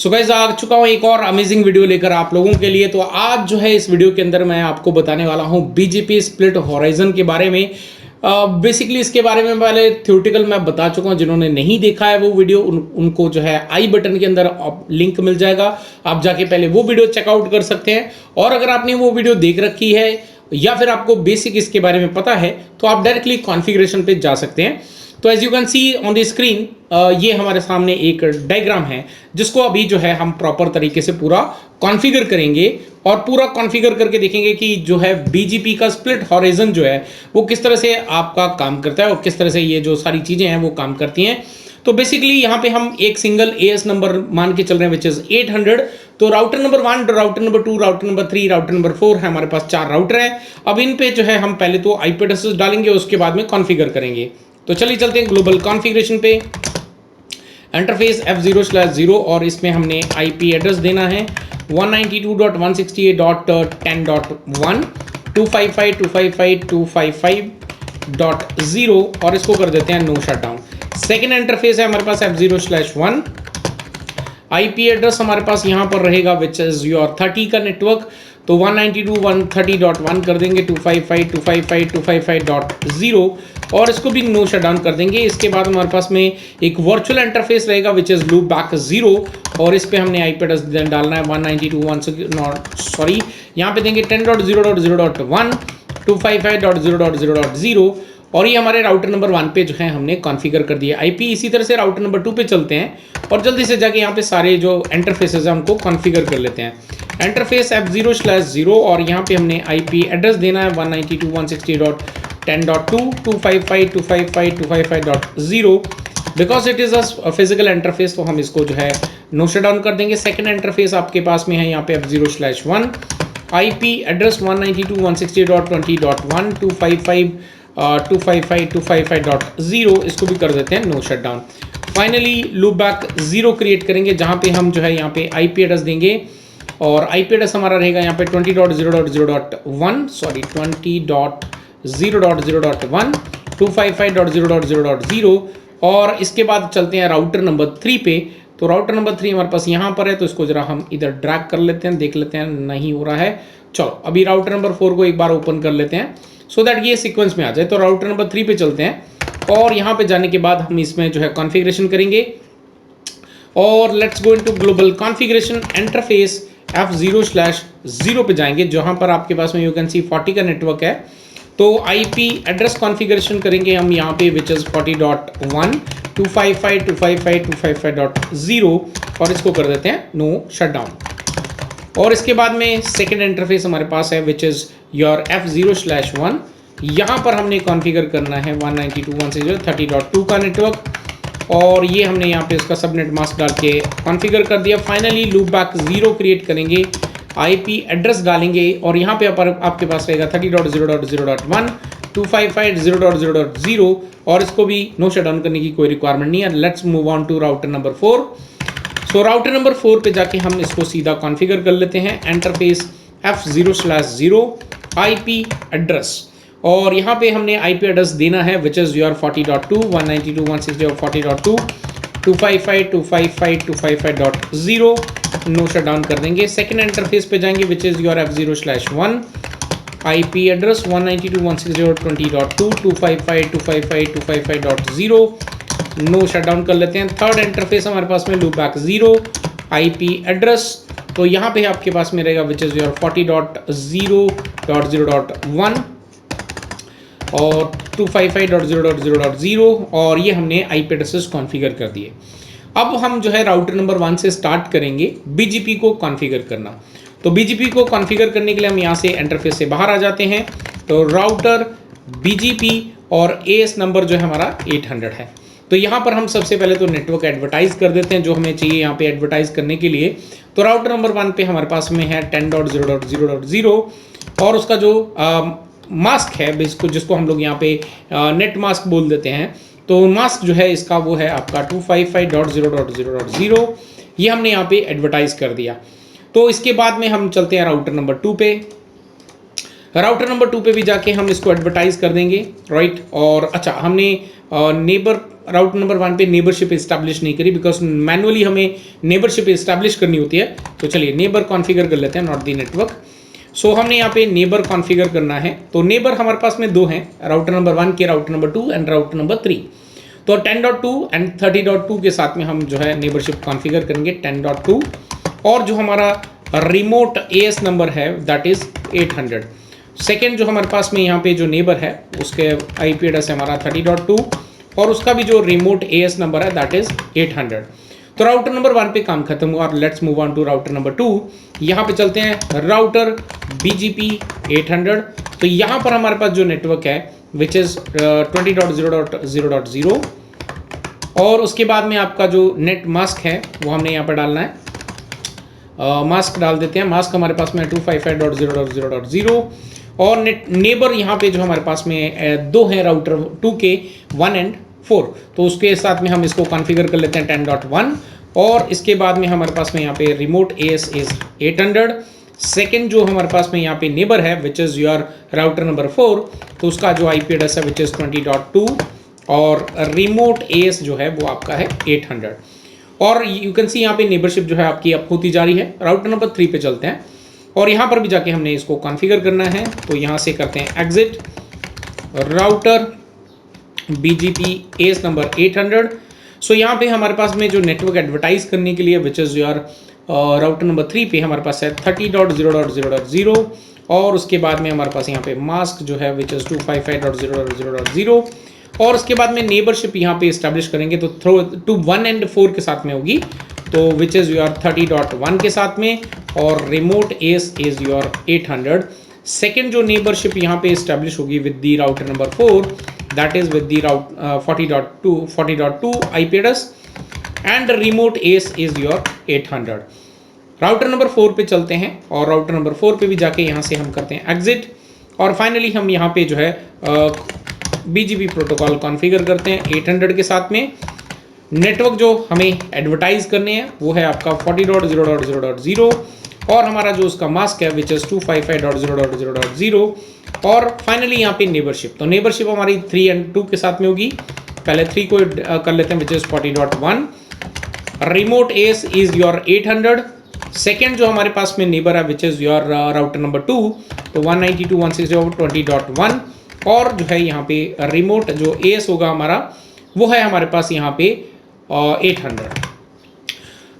So guys आ चुका हूँ एक और अमेजिंग वीडियो लेकर आप लोगों के लिए। तो आज जो है इस वीडियो के अंदर मैं आपको बताने वाला हूँ बीजीपी स्प्लिट हॉराइजन के बारे में। बेसिकली इसके बारे में पहले थ्योरेटिकल मैं बता चुका हूँ। जिन्होंने नहीं देखा है वो वीडियो उनको जो है आई बटन के अंदर लिंक मिल जाएगा, आप जाके पहले वो वीडियो चेकआउट कर सकते हैं। और अगर आपने वो वीडियो देख रखी है या फिर आपको बेसिक इसके बारे में पता है तो आप डायरेक्टली कॉन्फ़िगरेशन पे जा सकते हैं। तो as you can see on the screen ये हमारे सामने एक डायग्राम है जिसको अभी जो है हम प्रॉपर तरीके से पूरा कॉन्फ़िगर करेंगे और पूरा कॉन्फ़िगर करके देखेंगे कि जो है बीजीपी का स्प्लिट हॉराइजन जो है वो किस तरह से आपका काम करता है और किस तरह से ये जो सारी चीज़ें हैं वो काम करती हैं। तो बेसिकली यहाँ पे हम एक सिंगल एएस नंबर मान के चल रहे हैं विच इज 800। तो router number 1, router number 2, router number 3, router number 4 है, हमारे पास 4 राउटर हैं। अब इन पे जो है हम पहले तो आईपी एड्रेसेस डालेंगे, उसके बाद में कॉन्फ़िगर करेंगे। तो चलिए चलते हैं ग्लोबल कॉन्फ़िगरेशन पे। इंटरफेस F0/0 और इसमें हमने आईपी एड्रेस देना है 192.168.10.1 255.255.255.0 और इसको कर देते हैं नो शटडाउन। सेकेंड इंटरफेस है हमारे पास F0/1। आईपी एड्रेस हमारे पास यहाँ पर रहेगा विच इज योर 30 का नेटवर्क। तो 192.130.1 कर देंगे 255.255.255.0 और इसको भी नो शटडाउन कर देंगे। इसके बाद हमारे पास में एक वर्चुअल इंटरफेस रहेगा विच इज लूप बैक 0 और इस पे हमने आईपी एड्रेस डालना है 192.1 यहाँ पे देंगे 10.0.0.1 255.0.0.0 और ये हमारे राउटर नंबर 1 पे जो है हमने कॉन्फ़िगर कर दिया आईपी। इसी तरह से राउटर नंबर 2 पे चलते हैं और जल्दी से जाके यहाँ पे सारे जो इंटरफेसेस हैं उनको कॉन्फ़िगर कर लेते हैं। इंटरफेस F0/0 और यहाँ पे हमने आईपी एड्रेस देना है 192.168.10.2 255.255.255.0 because it is a physical interface तो हम इसको जो है नो शटडाउन कर देंगे। सेकेंड इंटरफेस आपके पास में है यहाँ पे F0/1 आईपी एड्रेस 192.168.20.1 255.255.255.0 इसको भी कर देते हैं no shutdown. Finally loop back 0 create करेंगे जहाँ पे हम जो है यहाँ पे आईपी एड्रेस देंगे और आईपी एड्रेस हमारा रहेगा यहाँ पे 20.0.0.1 सॉरी 20.0.0.1 255.0.0.0 और इसके बाद चलते हैं राउटर नंबर 3 पे। तो राउटर नंबर 3 हमारे पास यहाँ पर है तो इसको जरा हम इधर ड्रैग कर लेते हैं, देख लेते हैं नहीं हो रहा है। चलो अभी राउटर नंबर 4 को एक बार ओपन कर लेते हैं सो दैट ये सीक्वेंस में आ जाए। तो राउटर नंबर 3 पे चलते हैं और यहाँ पे जाने के बाद हम इसमें जो है कॉन्फ़िगरेशन करेंगे और let's go into global configuration. Interface F0/0 पे जाएंगे जहाँ पर आपके पास में यू कैन सी 40 का नेटवर्क है। तो आईपी एड्रेस कॉन्फ़िगरेशन करेंगे हम यहाँ पे विच इज़ 40.1 255.255.255.0 और इसको कर देते हैं नो शटडाउन। और इसके बाद में सेकेंड इंटरफेस हमारे पास है विच इज़ योर F0/1 यहाँ पर हमने कॉन्फ़िगर करना है 192.168.30.2 का नेटवर्क और ये हमने यहाँ पे इसका सबनेट मास्क डाल के कॉन्फ़िगर कर दिया। फाइनली लूप बैक 0 क्रिएट करेंगे, आईपी एड्रेस डालेंगे और यहाँ पे आपके पास रहेगा 30.0.0.1 255.0.0.0 और इसको भी नो शटडाउन करने की कोई रिक्वायरमेंट नहीं है। Let's move on to router number 4। So router number 4 पे जाके हम इसको सीधा कॉन्फ़िगर कर लेते हैं। इंटरफेस F0/0 आईपी एड्रेस और यहाँ पे हमने आईपी एड्रेस देना है which is your 40.2 192.168.40.2 255.255.255.0 no shutdown कर देंगे। सेकेंड इंटरफेस पे जाएंगे which is your F0/1 IP address 192.168.20.2 255.255.255.0 no shutdown कर लेते हैं। थर्ड इंटरफेस हमारे पास में लूप बैक 0 आईपी एड्रेस तो यहाँ पे आपके पास में रहेगा विच इज़ योर 40.0.0.1 और 255.0.0.0 और ये हमने आईपी एड्रेसेस कॉन्फ़िगर कर दिए। अब हम जो है राउटर नंबर 1 से स्टार्ट करेंगे बीजीपी को कॉन्फ़िगर करना। तो बीजीपी को कॉन्फ़िगर करने के लिए हम यहाँ से इंटरफेस से बाहर आ जाते हैं। तो राउटर बीजीपी और एएस नंबर जो है हमारा 800 है। तो यहाँ पर हम सबसे पहले तो नेटवर्क एडवर्टाइज कर देते हैं जो हमें चाहिए यहाँ पे एडवर्टाइज करने के लिए। तो राउटर नंबर 1 पे हमारे पास में है 10.0.0.0 और उसका जो मास्क है जिसको हम लोग यहाँ पे नेट मास्क बोल देते हैं। तो मास्क जो है इसका वो है आपका 255.0.0.0 ये हमने यहाँ पे एडवर्टाइज कर दिया। तो इसके बाद में हम चलते हैं राउटर नंबर 2 पे। राउटर नंबर 2 पे भी जाके हम इसको एडवर्टाइज कर देंगे राइट। और अच्छा हमने नेबर राउटर नंबर 1 पे नेबरशिप इस्टेब्लिश नहीं करी, बिकॉज मैनुअली हमें नेबरशिप इस्टेब्लिश करनी होती है। तो चलिए नेबर कॉन्फ़िगर कर लेते हैं, नॉट दी नेटवर्क। सो हमने यहाँ पे नेबर कॉन्फ़िगर करना है। तो नेबर हमारे पास में दो हैं, राउटर नंबर 1 के router number 2 and router number 3। तो 10.2 एंड 30.2 के साथ में हम जो है नेबरशिप कॉन्फ़िगर करेंगे 10.2, और जो हमारा रिमोट एएस नंबर है दैट इज 800। सेकेंड जो हमारे पास में यहाँ पे जो नेबर है उसके आईपी एड्रेस है हमारा 30.2, और उसका भी जो रिमोट एएस नंबर है दैट इज 800। तो राउटर नंबर 1 पे काम खत्म हुआ, और let's move on to router number 2। यहाँ पे चलते हैं राउटर BGP 800। तो यहाँ पर हमारे पास जो नेटवर्क है विच इज 20.0.0.0, और उसके बाद में आपका जो नेट मास्क है वो हमने यहाँ पर डालना है। मास्क डाल देते हैं। मास्क हमारे पास में 255.0.0.0, और नेबर यहाँ पे जो हमारे पास में दो हैं राउटर 2 के 1 एंड 4। तो उसके साथ में हम इसको कॉन्फ़िगर कर लेते हैं 10.1, और इसके बाद में हमारे पास में यहाँ पे रिमोट एएस इज 800। सेकेंड जो हमारे पास में यहाँ पे नेबर है which is your router number 4, तो उसका जो आईपी एड्रेस है विच इज़ 20.2, और रिमोट एएस जो है वो आपका है 800। और यू कैन सी यहाँ पे नेबरशिप जो है आपकी अप होती जा रही है। राउटर नंबर 3 पे चलते हैं, और यहाँ पर भी जाके हमने इसको कॉन्फ़िगर करना है। तो यहाँ से करते हैं exit router BGP S number 800। सो यहाँ पे हमारे पास में जो नेटवर्क एडवर्टाइज करने के लिए विच इज़ योर राउटर नंबर 3 पे हमारे पास है 30.0.0.0, और उसके बाद में हमारे पास यहाँ पे मास्क जो है विच इज़ 255.0.0.0, और उसके बाद में नेबरशिप यहाँ पे इस्टेब्लिश करेंगे तो थ्रो टू 1 एंड 4 के साथ में होगी, तो विच इज़ योर 30.1 के साथ में, और remote S is your 800। Second जो नेबरशिप यहाँ पे इस्टेब्लिश होगी with the router number 4 that is with the route 40.2 IP address, and remote S is your 800। Router number 4 पे चलते हैं, और राउटर नंबर 4 पे भी जाके यहाँ से हम करते हैं एग्जिट, और फाइनली हम यहाँ पे जो है BGP प्रोटोकॉल कॉन्फ़िगर करते हैं 800 के साथ में। नेटवर्क जो हमें एडवर्टाइज करने हैं वो है आपका 40.0.0.0, और हमारा जो उसका मास्क है विच इज़ 255.0.0.0, और फाइनली यहाँ पे नेबरशिप। तो नेबरशिप हमारी 3 एंड 2 के साथ में होगी। पहले 3 को कर लेते हैं which is 40.1। Remote S is your 800। Second जो हमारे पास में नेबर है which is your router number 2, तो 192.168.20.1, और जो है यहाँ पे रिमोट जो एएस होगा हमारा वो है हमारे पास यहाँ पे 800।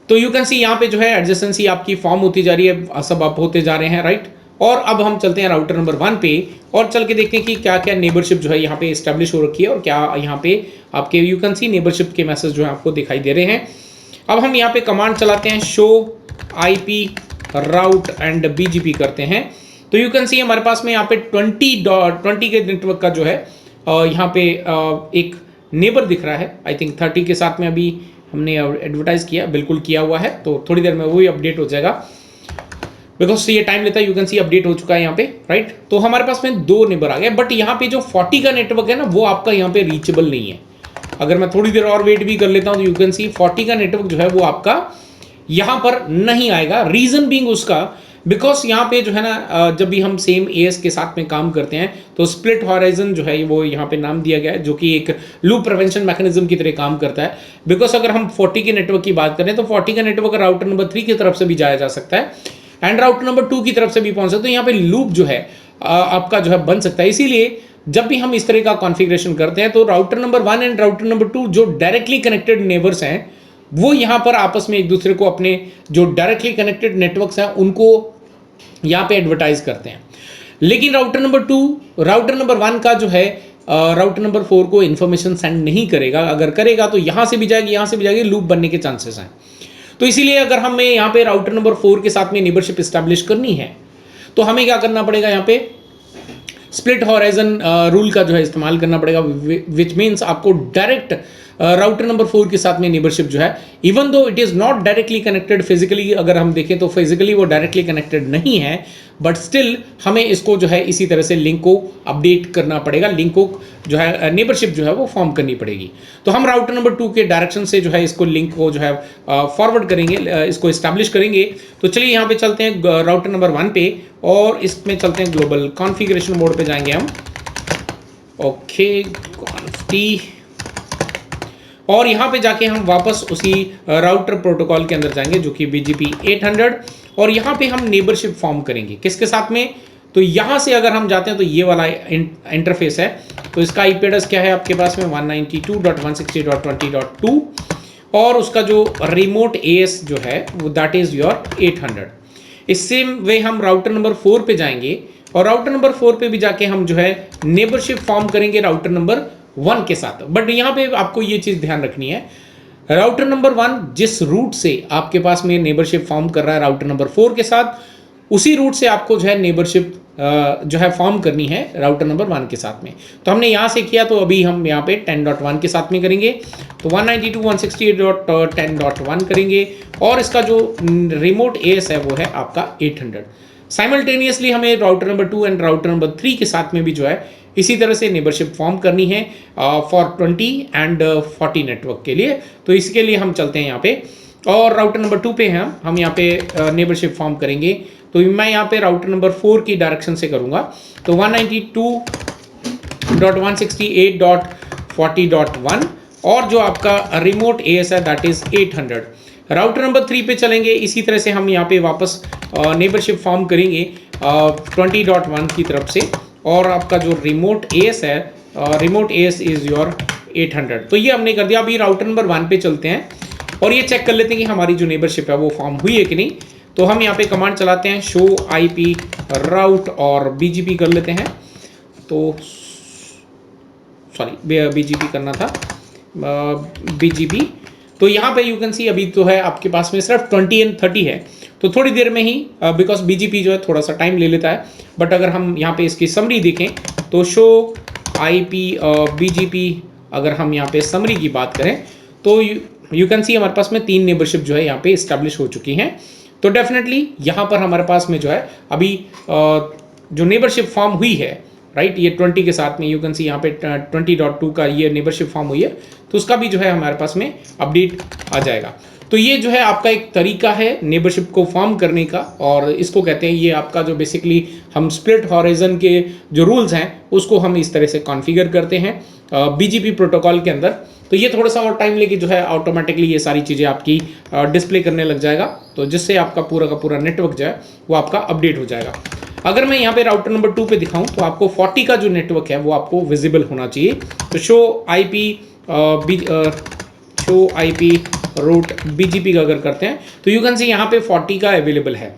तो यू कैन सी यहाँ पे जो है एडजेसेंसी आपकी फॉर्म होती जा रही है, सब अप होते जा रहे हैं, राइट। और अब हम चलते हैं राउटर नंबर 1 पे, और चल के देखते हैं कि क्या क्या नेबरशिप जो है यहाँ पे इस्टेब्लिश हो रखी है, और क्या यहाँ पे आपके यू कैन सी नेबरशिप के मैसेज जो है आपको दिखाई दे रहे हैं। अब हम यहाँ पे कमांड चलाते हैं show IP route and BGP करते हैं। तो यू कैन सी हमारे पास में यहाँ पे 20 के नेटवर्क का जो है यहाँ पे एक नेबर दिख रहा है। आई थिंक 30 के साथ में अभी हमने एडवर्टाइज किया, बिल्कुल किया हुआ है, तो थोड़ी देर में वो ही अपडेट हो जाएगा, बिकॉज ये टाइम लेता है। यू कैन सी अपडेट हो चुका है यहाँ पे, राइट। तो हमारे पास में 2 नेबर आ गए, बट यहाँ पे जो 40 का नेटवर्क है ना वो आपका यहाँ पे रीचेबल नहीं है। अगर मैं थोड़ी देर और वेट भी कर लेता हूँ तो यू कैन सी 40 का नेटवर्क जो है वो आपका यहाँ पर नहीं आएगा। रीजन बीइंग उसका बिकॉज यहाँ पे जो है ना जब भी हम सेम एएस के साथ में काम करते हैं तो स्प्लिट हॉराइजन जो है वो यहाँ पे नाम दिया गया है, जो कि एक लूप प्रिवेंशन मैकेनिज्म की तरह काम करता है। बिकॉज अगर हम 40 के नेटवर्क की बात करें तो 40 का नेटवर्क राउटर नंबर 3 की तरफ से भी जाया जा सकता है, एंड राउटर नंबर 2 की तरफ से भी पहुंच सकते हैं। यहाँ पे लूप जो है आपका जो है बन सकता है। इसीलिए जब भी हम इस तरह का कॉन्फ़िगरेशन करते हैं तो router number 1 and router number 2 जो डायरेक्टली कनेक्टेड नेबर्स हैं वो यहाँ पर आपस में एक दूसरे को अपने जो डायरेक्टली कनेक्टेड नेटवर्क्स हैं उनको यहाँ पे एडवर्टाइज करते हैं। लेकिन राउटर नंबर 2 राउटर नंबर 1 का जो है राउटर नंबर 4 को इन्फॉर्मेशन सेंड नहीं करेगा। अगर करेगा तो यहाँ से भी जाएगी, यहाँ से भी जाएगी, लूप बनने के चांसेस हैं। तो इसीलिए अगर हमें यहाँ पे राउटर नंबर 4 के साथ में नेबरशिप इस्टेब्लिश करनी है तो हमें क्या करना पड़ेगा, यहाँ पे स्प्लिट हॉराइजन रूल का जो है इस्तेमाल करना पड़ेगा, विच मीन्स आपको डायरेक्ट राउटर नंबर 4 के साथ में नेबरशिप जो है, even though it is not directly connected physically, अगर हम देखें तो फिजिकली वो डायरेक्टली कनेक्टेड नहीं है, बट स्टिल हमें इसको जो है इसी तरह से लिंक को अपडेट करना पड़ेगा, लिंक को जो है नेबरशिप जो है वो फॉर्म करनी पड़ेगी। तो हम राउटर नंबर 2 के डायरेक्शन से जो है इसको लिंक को जो है फॉरवर्ड करेंगे, इसको इस्टेब्लिश करेंगे। तो चलिए यहाँ पे चलते हैं राउटर नंबर 1 पे, और इसमें चलते हैं ग्लोबल कॉन्फ़िगरेशन मोड पे जाएंगे हम। ओके, कॉन्फ़ और यहाँ पे जाके हम वापस उसी राउटर प्रोटोकॉल के अंदर जाएंगे जो कि BGP 800, और यहाँ पे हम नेबरशिप फॉर्म करेंगे किसके साथ में। तो यहाँ से अगर हम जाते हैं तो ये वाला इंटरफेस है। तो इसका IP एड्रेस क्या है आपके पास में 192.168.20.2, और उसका जो रिमोट AS जो है वो दैट इज योर 800। इस सेम वे हम राउटर नंबर 4 पे जाएंगे, और राउटर नंबर 4 पे भी जाके हम जो है नेबरशिप फॉर्म करेंगे राउटर नंबर 1 के साथ। बट यहाँ पे आपको ये चीज़ ध्यान रखनी है, राउटर नंबर 1 जिस रूट से आपके पास में नेबरशिप फॉर्म कर रहा है राउटर नंबर 4 के साथ, उसी रूट से आपको जो है नेबरशिप जो है फॉर्म करनी है राउटर नंबर 1 के साथ में। तो हमने यहाँ से किया, तो अभी हम यहाँ पे 10.1 के साथ में करेंगे, तो 192.168.10.1 करेंगे, और इसका जो रिमोट AS है वो है आपका 800। साइमल्टेनियसली हमें router number 2 and router number 3 के साथ में भी जो है इसी तरह से नेबरशिप फॉर्म करनी है फॉर 20 एंड 40 नेटवर्क के लिए। तो इसके लिए हम चलते हैं यहाँ पे, और राउटर नंबर 2 पे हैं हम यहाँ पे नेबरशिप फॉर्म करेंगे। तो मैं यहाँ पे राउटर नंबर 4 की डायरेक्शन से करूँगा, तो 192.168.40.1, और जो आपका रिमोट AS है दैट इज 800। राउटर नंबर 3 पे चलेंगे, इसी तरह से हम यहाँ पे वापस नेबरशिप फॉर्म करेंगे 20.1 की तरफ से, और आपका जो रिमोट AS है, रिमोट AS इज योर 800। तो ये हमने कर दिया। अभी राउटर नंबर 1 पे चलते हैं और ये चेक कर लेते हैं कि हमारी जो नेबरशिप है वो फॉर्म हुई है कि नहीं। तो हम यहाँ पे कमांड चलाते हैं शो IP राउट और BGP कर लेते हैं। तो सॉरी BGP करना था, BGP। तो यहाँ पे यू कैन सी अभी तो है आपके पास में सिर्फ 20 एंड 30 है, तो थोड़ी देर में ही बिकॉज BGP जो है थोड़ा सा टाइम ले लेता है। बट अगर हम यहाँ पे इसकी समरी देखें तो शो IP BGP, अगर हम यहाँ पे समरी की बात करें तो यू कैन सी हमारे पास में 3 नेबरशिप जो है यहाँ पे इस्टेब्लिश हो चुकी हैं। तो डेफिनेटली यहाँ पर हमारे पास में जो है अभी जो नेबरशिप फॉर्म हुई है राइट, ये 20 के साथ में यू कैन सी यहाँ पे 20.2 का ये नेबरशिप फॉर्म हुई है, तो उसका भी जो है हमारे पास में अपडेट आ जाएगा। तो ये जो है आपका एक तरीका है नेबरशिप को फॉर्म करने का, और इसको कहते हैं, ये आपका जो बेसिकली हम स्प्लिट हॉराइजन के जो रूल्स हैं उसको हम इस तरह से कॉन्फ़िगर करते हैं BGP प्रोटोकॉल के अंदर। तो ये थोड़ा सा और टाइम लेके जो है ऑटोमेटिकली ये सारी चीज़ें आपकी डिस्प्ले करने लग जाएगा, तो जिससे आपका पूरा का पूरा नेटवर्क जो है वो आपका अपडेट हो जाएगा। अगर मैं यहाँ पे राउटर नंबर 2 पे दिखाऊं तो आपको 40 का जो नेटवर्क है वो आपको विजिबल होना चाहिए। तो शो IP रूट BGP का अगर करते हैं तो यू कैन सी यहाँ पे 40 का अवेलेबल है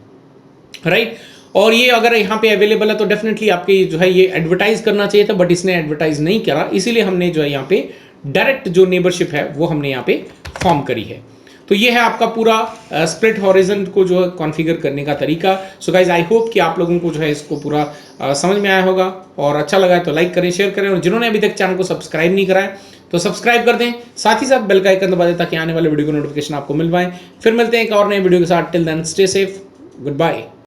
राइट। और ये अगर यहाँ पे अवेलेबल है तो डेफिनेटली आपके जो है ये एडवर्टाइज करना चाहिए था, बट इसने एडवर्टाइज नहीं करा, इसीलिए हमने जो है यहाँ पे डायरेक्ट जो नेबरशिप है वो हमने यहाँ पे फॉर्म करी है। तो ये है आपका पूरा स्प्लिट हॉरिजन को जो है कॉन्फ़िगर करने का तरीका। सो गाइज आई होप कि आप लोगों को जो है इसको पूरा समझ में आया होगा, और अच्छा लगा है तो लाइक करें, शेयर करें, और जिन्होंने अभी तक चैनल को सब्सक्राइब नहीं करा है तो सब्सक्राइब कर दें, साथ ही साथ बेल का आइकन दबा दें ताकि आने वाले वीडियो की नोटिफिकेशन आपको मिल पाए। फिर मिलते हैं एक और नए वीडियो के साथ। Till then stay safe, good bye.